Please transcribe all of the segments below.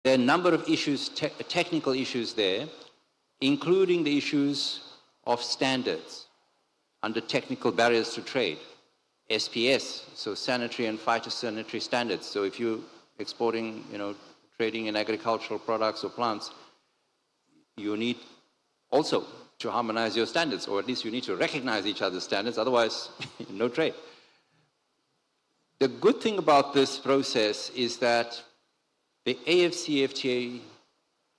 there are a number of issues, technical issues there, including the issues of standards under technical barriers to trade, SPS, so sanitary and phytosanitary standards. So if you're exporting, trading in agricultural products or plants, you need also to harmonize your standards, or at least you need to recognize each other's standards, otherwise no trade. The good thing about this process is that the AFCFTA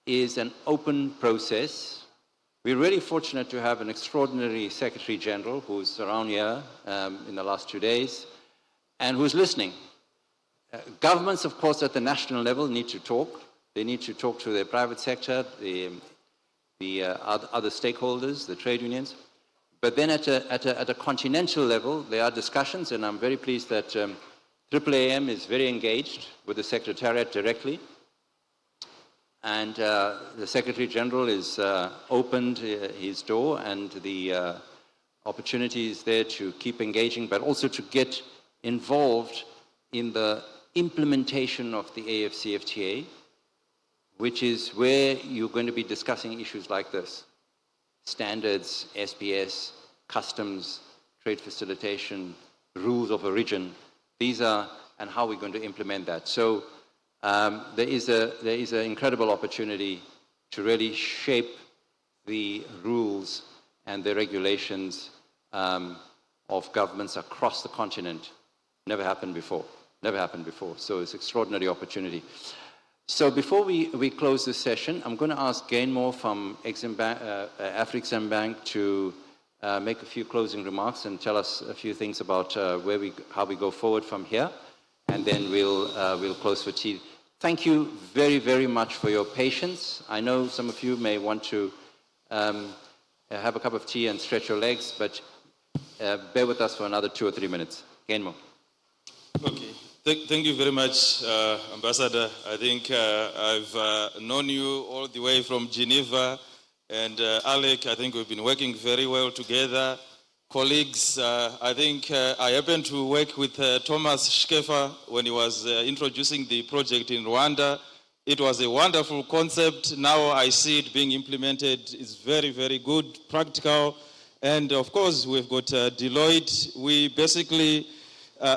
is an open process. We're really fortunate to have an extraordinary Secretary General who's around here in the last 2 days and who's listening. Governments, of course, at the national level need to talk. They need to talk to their private sector, the other stakeholders, the trade unions. But then at a continental level, there are discussions, and I'm very pleased that AAAM is very engaged with the Secretariat directly. And the Secretary General has opened his door, and the opportunity is there to keep engaging, but also to get involved in the implementation of the AFCFTA, which is where you're going to be discussing issues like this. Standards, SPS, customs, trade facilitation, rules of origin. These are, and how we're going to implement that. So there is an incredible opportunity to really shape the rules and the regulations of governments across the continent. Never happened before. Never happened before. So it's an extraordinary opportunity. So before we close this session, I'm going to ask Gainmore from Afrexim Bank to make a few closing remarks and tell us a few things about how we go forward from here, and then we'll close for tea. Thank you very, very much for your patience. I know some of you may want to have a cup of tea and stretch your legs, but bear with us for another 2 or 3 minutes. Gainmore. Okay. Thank you very much, Ambassador. I think I've known you all the way from Geneva, and Alec, I think we've been working very well together. Colleagues, I think I happened to work with Thomas Schkefer when he was introducing the project in Rwanda. It was a wonderful concept. Now I see it being implemented. It's very, very good, practical. And of course, we've got Deloitte. We basically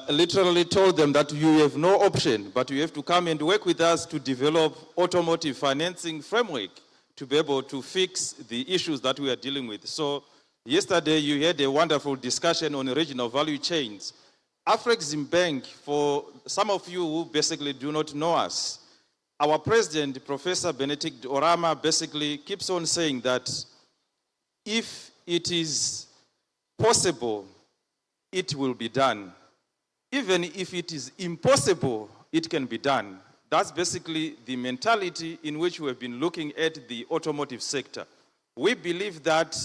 literally told them that you have no option, but you have to come and work with us to develop automotive financing framework to be able to fix the issues that we are dealing with. So yesterday you had a wonderful discussion on regional value chains. Afrexim Bank, for some of you who basically do not know us, our president, Professor Benedict Orama, basically keeps on saying that if it is possible, it will be done. Even if it is impossible, it can be done. That's basically the mentality in which we have been looking at the automotive sector. We believe that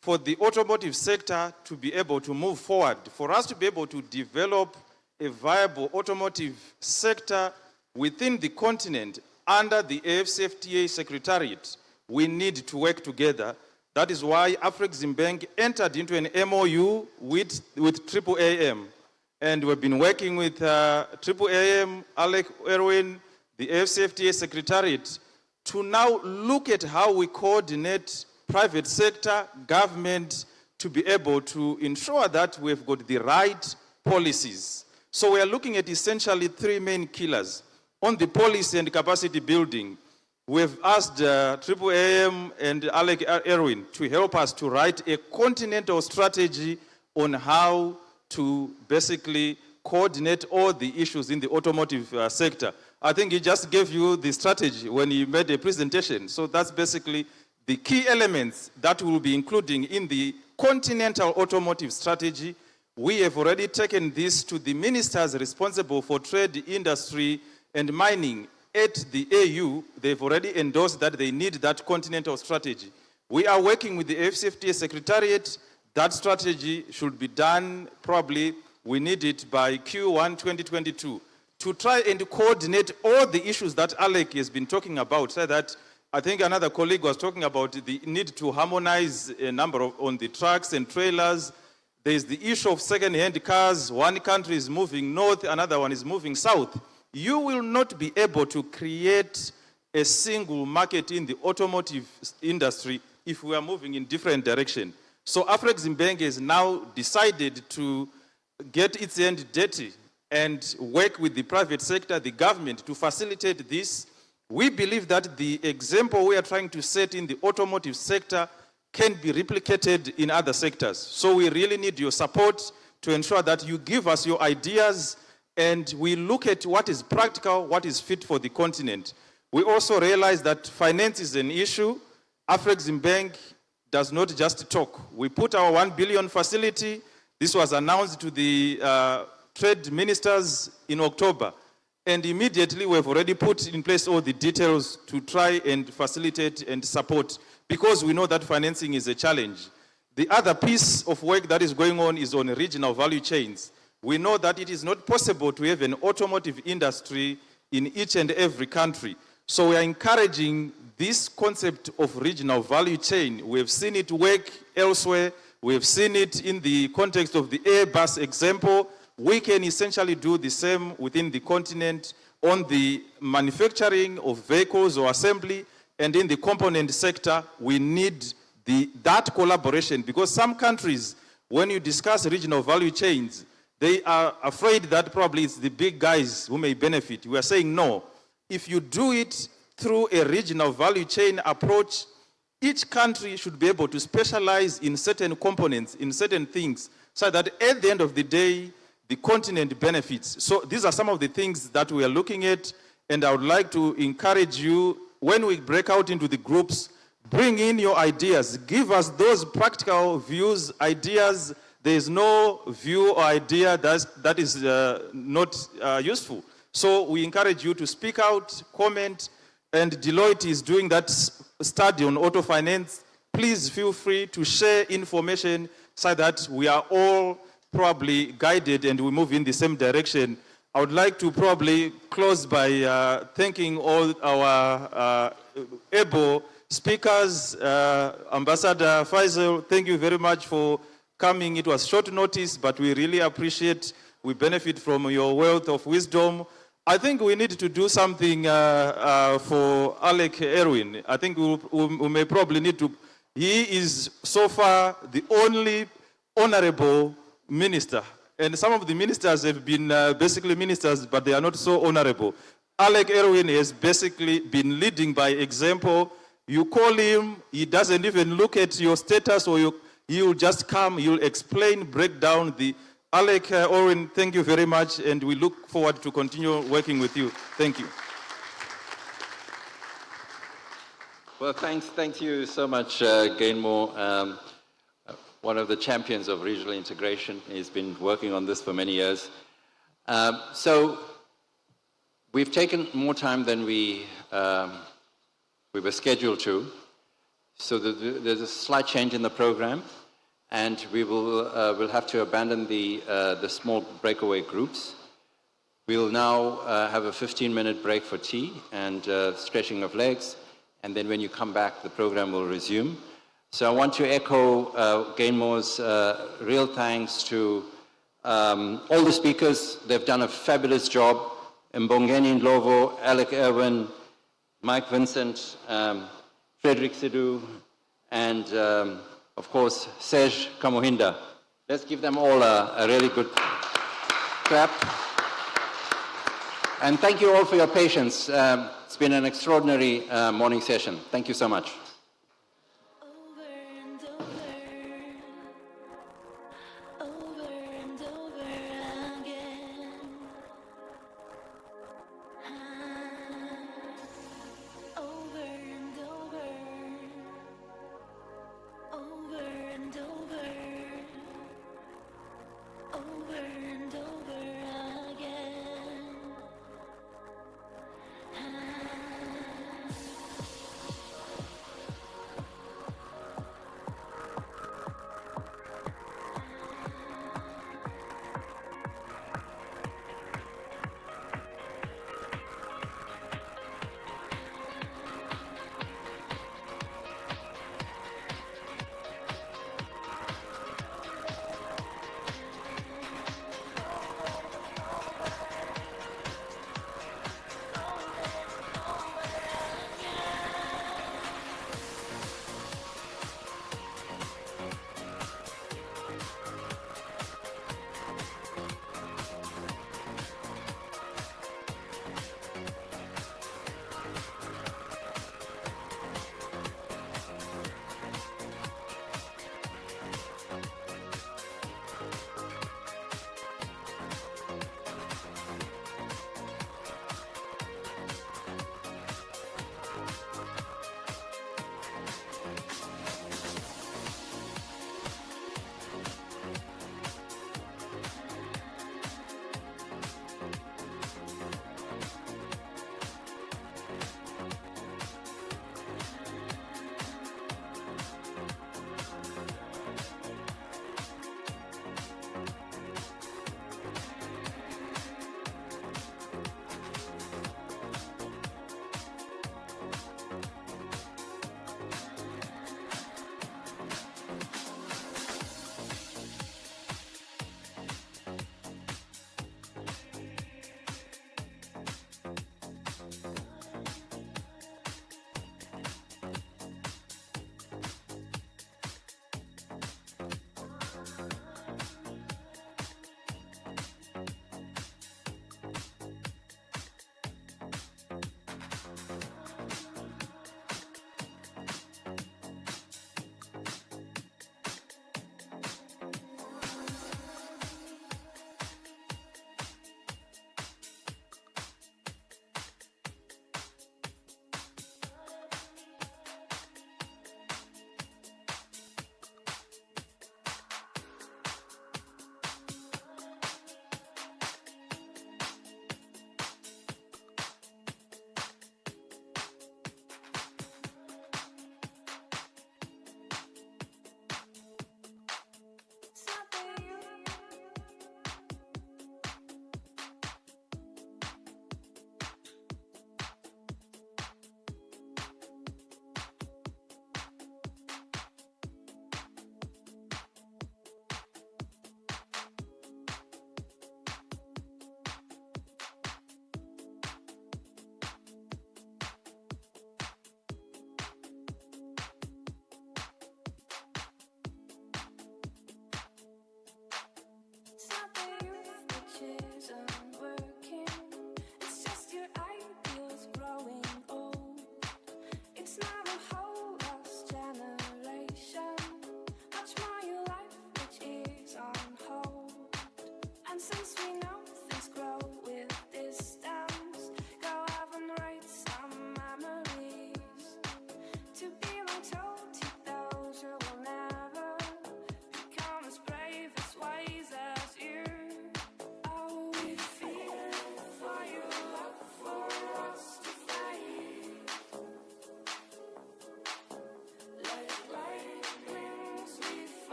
for the automotive sector to be able to move forward, for us to be able to develop a viable automotive sector within the continent under the AFCFTA Secretariat, we need to work together. That is why Afrexim Bank entered into an MOU with AAAM. And we've been working with AAAM, Alec Erwin, the AFCFTA Secretariat, to now look at how we coordinate private sector, government, to be able to ensure that we've got the right policies. So we are looking at essentially 3 main killers. On the policy and capacity building, we've asked AAAM and Alec Erwin to help us to write a continental strategy on how to basically coordinate all the issues in the automotive sector. I think he just gave you the strategy when he made a presentation. So that's basically the key elements that we'll be including in the continental automotive strategy. We have already taken this to the ministers responsible for trade, industry, and mining at the AU. They've already endorsed that they need that continental strategy. We are working with the AFCFTA Secretariat. That strategy should be done probably, we need it by Q1 2022, to try and coordinate all the issues that Alec has been talking about, so that I think another colleague was talking about the need to harmonize a number on the trucks and trailers. There's the issue of second-hand cars. One country is moving north, another one is moving south. You will not be able to create a single market in the automotive industry if we are moving in different direction. So Afreximbank has now decided to get its hand dirty and work with the private sector, the government, to facilitate this. We believe that the example we are trying to set in the automotive sector can be replicated in other sectors. So we really need your support to ensure that you give us your ideas and we look at what is practical, what is fit for the continent. We also realize that finance is an issue. Afreximbank does not just talk. We put our 1 billion facility. This was announced to the trade ministers in October. And immediately we've already put in place all the details to try and facilitate and support, because we know that financing is a challenge. The other piece of work that is going on is on regional value chains. We know that it is not possible to have an automotive industry in each and every country. So we are encouraging this concept of regional value chain. We have seen it work elsewhere. We have seen it in the context of the Airbus example. We can essentially do the same within the continent on the manufacturing of vehicles or assembly, and in the component sector, we need that collaboration, because some countries, when you discuss regional value chains, they are afraid that probably it's the big guys who may benefit. We are saying no. If you do it through a regional value chain approach, each country should be able to specialize in certain components, in certain things, so that at the end of the day, the continent benefits. So these are some of the things that we are looking at, and I would like to encourage you, when we break out into the groups, bring in your ideas. Give us those practical views, ideas. There is no view or idea that is not useful. So we encourage you to speak out, comment, and Deloitte is doing that study on auto finance. Please feel free to share information so that we are all probably guided and we move in the same direction. I would like to probably close by thanking all our able speakers. Ambassador Faisal, thank you very much for coming. It was short notice, but we really appreciate, we benefit from your wealth of wisdom. I think we need to do something for Alec Erwin. I think we may probably need to, he is so far the only honorable minister. And some of the ministers have been basically ministers, but they are not so honorable. Alec Erwin has basically been leading by example. You call him, he doesn't even look at your status, or he'll just come, he'll explain, break down the... Alec Erwin, thank you very much, and we look forward to continue working with you. Thank you. Well, thank you so much, Gainmore. One of the champions of regional integration. He's been working on this for many years. So we've taken more time than we were scheduled to. So there's a slight change in the program, and we will we'll have to abandon the small breakaway groups. We'll now have a 15-minute break for tea and stretching of legs, and then when you come back, the program will resume. So I want to echo Gainmore's real thanks to all the speakers. They've done a fabulous job. Mbongeni Ndlovu, Alec Erwin, Mike Vincent, Frederick Sidhu, and of course, Serge Kamuhinda. Let's give them all a really good clap. And thank you all for your patience. It's been an extraordinary morning session. Thank you so much.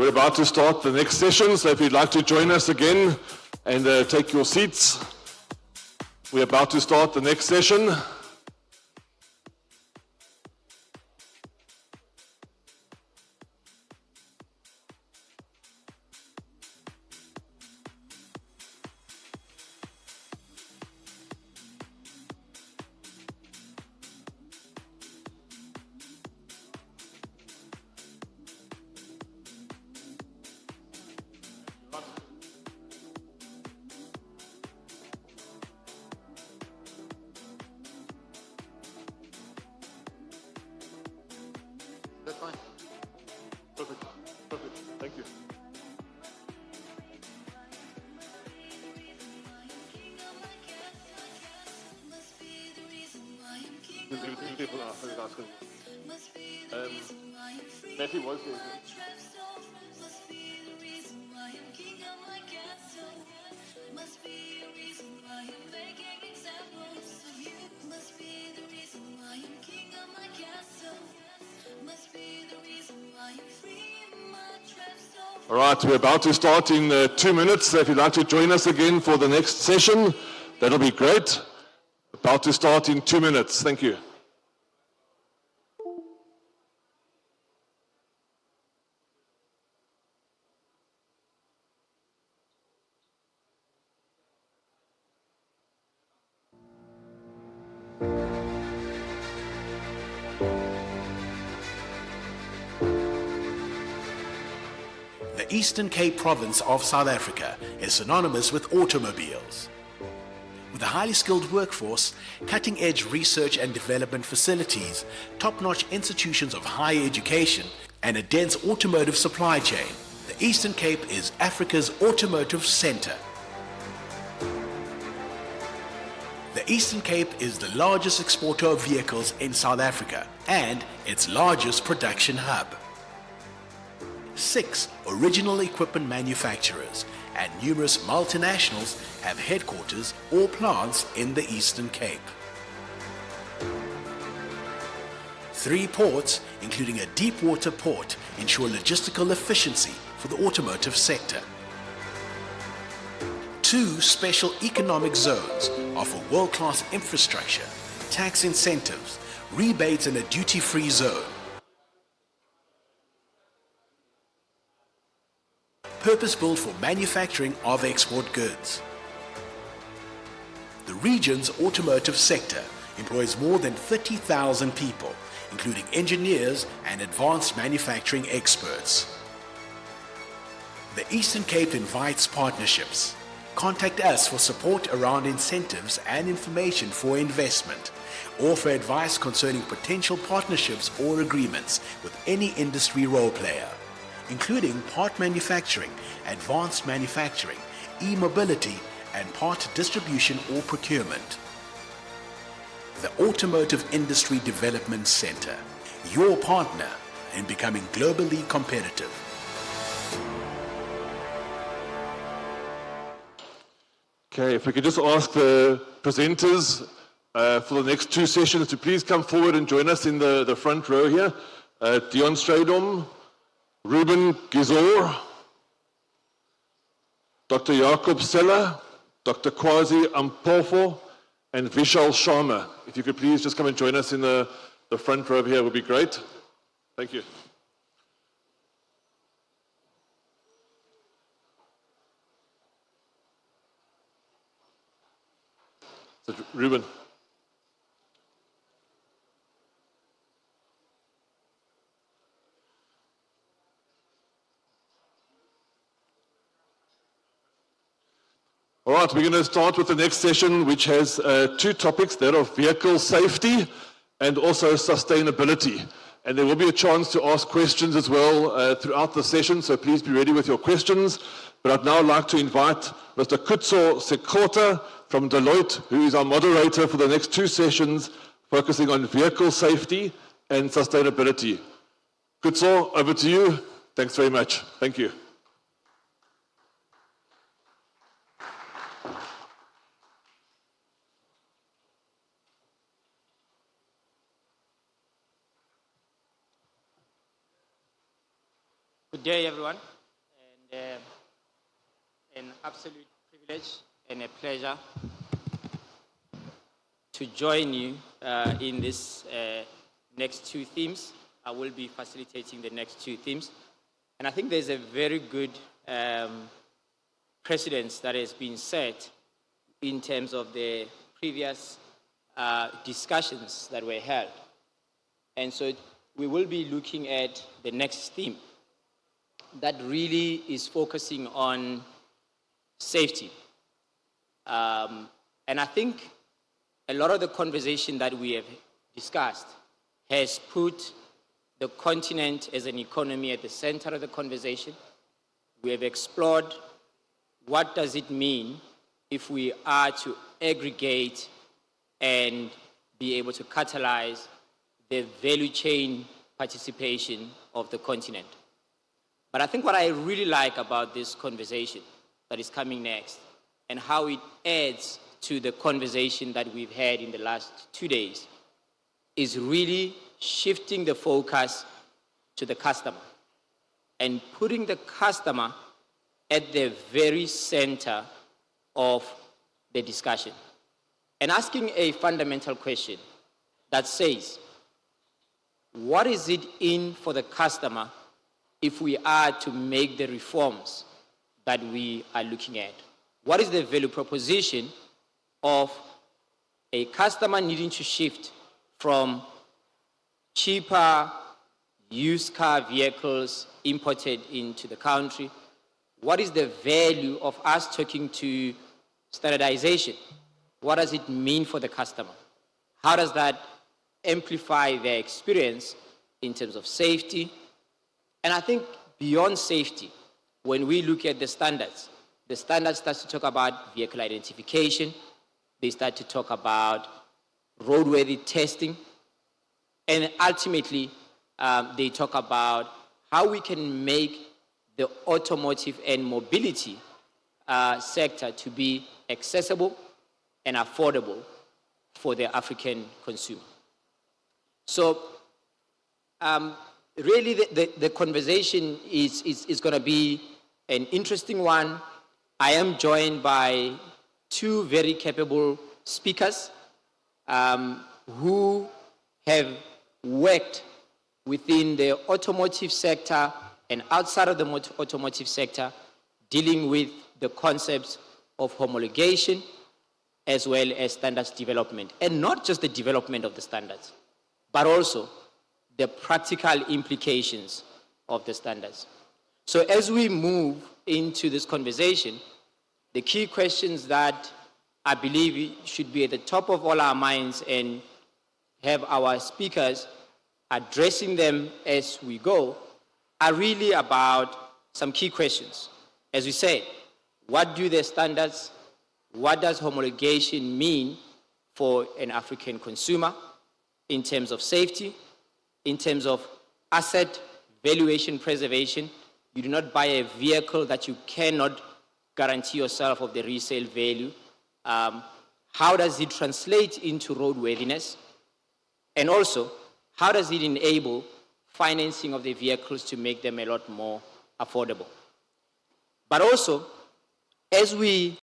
We're about to start the next session, so if you'd like to join us again and take your seats, we're about to start the next session. That's fine. Perfect. Perfect. Thank you. Matthew was there. All right, we're about to start in 2 minutes. So if you'd like to join us again for the next session, that'll be great. About to start in 2 minutes. Thank you. The Eastern Cape province of South Africa is synonymous with automobiles. With a highly skilled workforce, cutting-edge research and development facilities, top-notch institutions of higher education, and a dense automotive supply chain, the Eastern Cape is Africa's automotive center. The Eastern Cape is the largest exporter of vehicles in South Africa and its largest production hub. 6 original equipment manufacturers and numerous multinationals have headquarters or plants in the Eastern Cape. 3 ports, including a deep water port, ensure logistical efficiency for the automotive sector. 2 special economic zones offer world-class infrastructure, tax incentives, rebates and a duty-free zone. Purpose-built for manufacturing of export goods. The region's automotive sector employs more than 30,000 people, including engineers and advanced manufacturing experts. The Eastern Cape invites partnerships. Contact us for support around incentives and information for investment, or for advice concerning potential partnerships or agreements with any industry role player, including part manufacturing, advanced manufacturing, e-mobility, and part distribution or procurement. The Automotive Industry Development Center, your partner in becoming globally competitive. Okay, if we could just ask the presenters for the next 2 sessions to please come forward and join us in the front row here. Dion Strydom, Ruben Gizor, Dr. Jakob Seller, Dr. Kwazi Ampofo, and Vishal Sharma. If you could please just come and join us in the front row here, would be great. Thank you. So, Ruben. All right, we're going to start with the next session, which has 2 topics, that of vehicle safety and also sustainability. And there will be a chance to ask questions as well throughout the session, so please be ready with your questions. But I'd now like to invite Mr. Kutso Sekota from Deloitte, who is our moderator for the next 2 sessions, focusing on vehicle safety and sustainability. Kutso, over to you. Thanks very much. Thank you. Good day, everyone. And an absolute privilege and a pleasure to join you in this next two themes. I will be facilitating the next two themes. And I think there's a very good precedence that has been set in terms of the previous discussions that were held. And so we will be looking at the next theme that really is focusing on safety. And I think a lot of the conversation that we have discussed has put the continent as an economy at the center of the conversation. We have explored what does it mean if we are to aggregate and be able to catalyze the value chain participation of the continent. But I think what I really like about this conversation that is coming next and how it adds to the conversation that we've had in the last 2 days is really shifting the focus to the customer and putting the customer at the very center of the discussion and asking a fundamental question that says, what is it in for the customer if we are to make the reforms that we are looking at? What is the value proposition of a customer needing to shift from cheaper used car vehicles imported into the country? What is the value of us talking to standardization? What does it mean for the customer? How does that amplify their experience in terms of safety? And I think beyond safety, when we look at the standards start to talk about vehicle identification, they start to talk about roadworthy testing, and ultimately they talk about how we can make the automotive and mobility sector to be accessible and affordable for the African consumer. So really the conversation is going to be an interesting one. I am joined by two very capable speakers who have worked within the automotive sector and outside of the automotive sector, dealing with the concepts of homologation as well as standards development. And not just the development of the standards, but also the practical implications of the standards. So as we move into this conversation, the key questions that I believe should be at the top of all our minds and have our speakers addressing them as we go are really about some key questions. As we said, what do the standards, what does homologation mean for an African consumer in terms of safety, in terms of asset valuation preservation? You do not buy a vehicle that you cannot guarantee yourself of the resale value. How does it translate into roadworthiness? And also, how does it enable financing of the vehicles to make them a lot more affordable? But also, as we